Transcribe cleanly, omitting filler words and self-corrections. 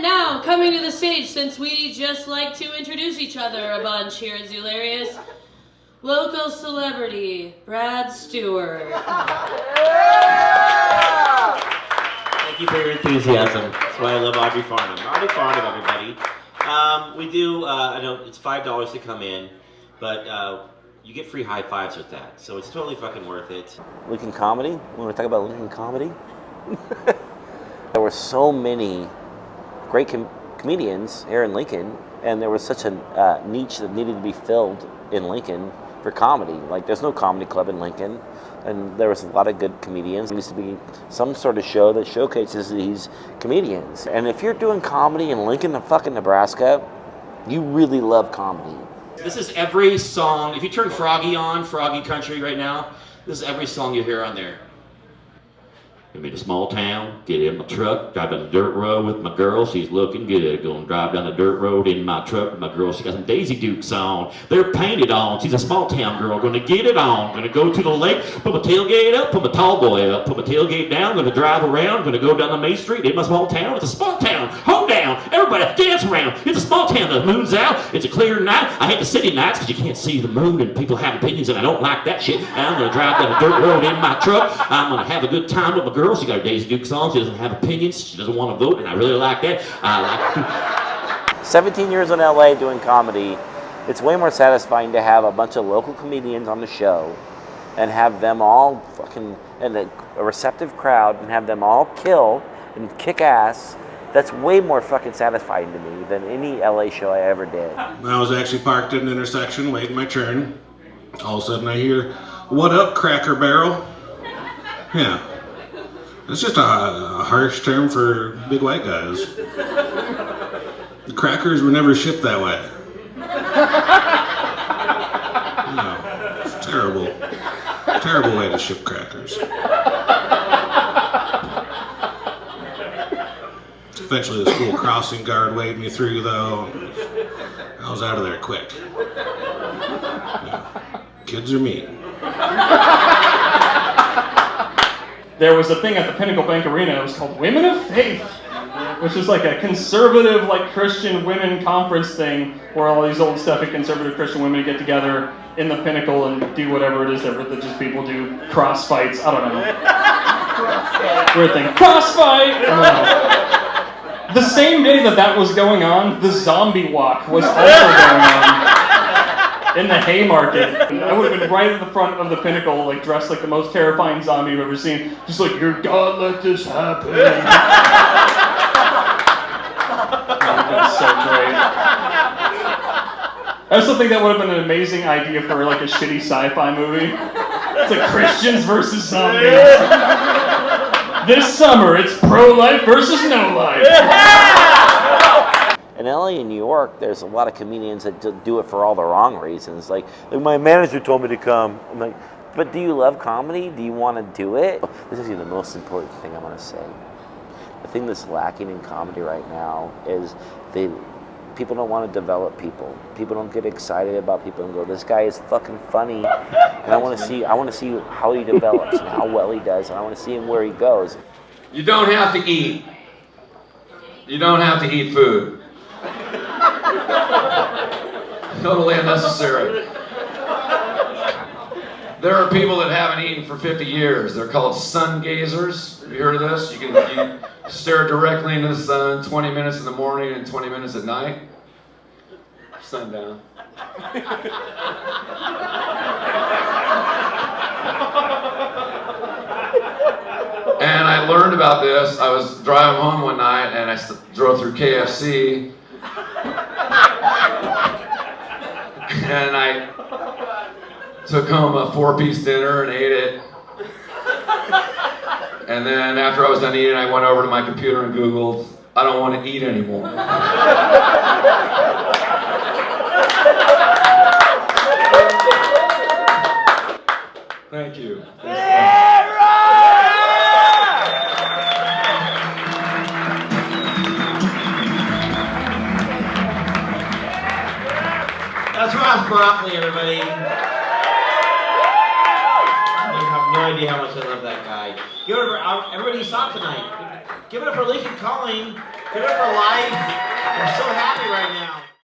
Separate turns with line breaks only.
And now, coming to the stage, since we just like to introduce each other a bunch here at Zoolarius, local celebrity, Brad Stewart.
Thank you for your enthusiasm. That's why I love Audrey Farnham. Audrey Farnham, everybody. We do, I know it's $5 to come in, but you get free high fives with that, so it's totally fucking worth it. Lincoln Comedy? You want to talk about Lincoln Comedy? There were so many great comedians here in Lincoln, and there was such a niche that needed to be filled in Lincoln for comedy. Like, there's no comedy club in Lincoln, and there was a lot of good comedians. There used to be some sort of show that showcases these comedians. And if you're doing comedy in Lincoln, fucking Nebraska, you really love comedy.
This is every song. If you turn Froggy on, Froggy Country right now, this is every song you hear on there. I'm in a small town, get in my truck, drive down the dirt road with my girl, she's looking good. Gonna drive down the dirt road in my truck with my girl, she got some Daisy Dukes on. They're painted on, she's a small town girl, gonna get it on. Gonna go to the lake, put my tailgate up, put my tall boy up, put my tailgate down, gonna drive around, gonna go down the main street in my small town. It's a small town, hold down, everybody dance around. It's a small town, the moon's out, it's a clear night. I hate the city nights because you can't see the moon and people have opinions and I don't like that shit. I'm gonna drive down the dirt road in my truck, I'm gonna have a good time with my girl. She got her Daisy Dukes on. She doesn't have opinions. She doesn't want to vote, and I really like that. I like
17 years in LA doing comedy, it's way more satisfying to have a bunch of local comedians on the show and have them all fucking, and a receptive crowd, and have them all kill and kick ass. That's way more fucking satisfying to me than any LA show I ever did.
I was actually parked at an intersection waiting my turn. All of a sudden I hear, "What up, Cracker Barrel?" Yeah. It's just a harsh term for big white guys. The crackers were never shipped that way. No, it's terrible. Terrible way to ship crackers. Eventually the school crossing guard waved me through though. I was out of there quick. Yeah. Kids are mean.
There was a thing at the Pinnacle Bank Arena, it was called Women of Faith, which is like a conservative, like Christian women conference thing where all these old stuffy conservative Christian women get together in the Pinnacle and do whatever it is that religious people do, cross fights, I don't know. Weird thing, crossfight! I don't know. The same day that was going on, the zombie walk was also going on. In the Haymarket. I would have been right at the front of the Pinnacle, like dressed like the most terrifying zombie you've ever seen. Just like, "Your God, let this happen." That's so great. I also think that would have been an amazing idea for like a shitty sci-fi movie. It's like Christians versus zombies. This summer, it's pro-life versus no-life.
In LA and New York, there's a lot of comedians that do it for all the wrong reasons. Like my manager told me to come. I'm like, but do you love comedy? Do you want to do it? This is the most important thing I want to say. The thing that's lacking in comedy right now is people don't want to develop people. People don't get excited about people and go, "This guy is fucking funny," and I want to see how he develops and how well he does, and I want to see him where he goes.
You don't have to eat. You don't have to eat food. Totally unnecessary. There are people that haven't eaten for 50 years. They're called sun gazers. Have you heard of this? You can stare directly into the sun 20 minutes in the morning and 20 minutes at night. Sundown. And I learned about this. I was driving home one night and I drove through KFC. And I took home a 4-piece dinner and ate it. And then after I was done eating, I went over to my computer and Googled, "I don't want to eat anymore." Thank you.
That's Ross Broccoli, everybody. You have no idea how much I love that guy. Everybody saw it tonight. Give it up for Lincoln Calling. Give it up for life. I'm so happy.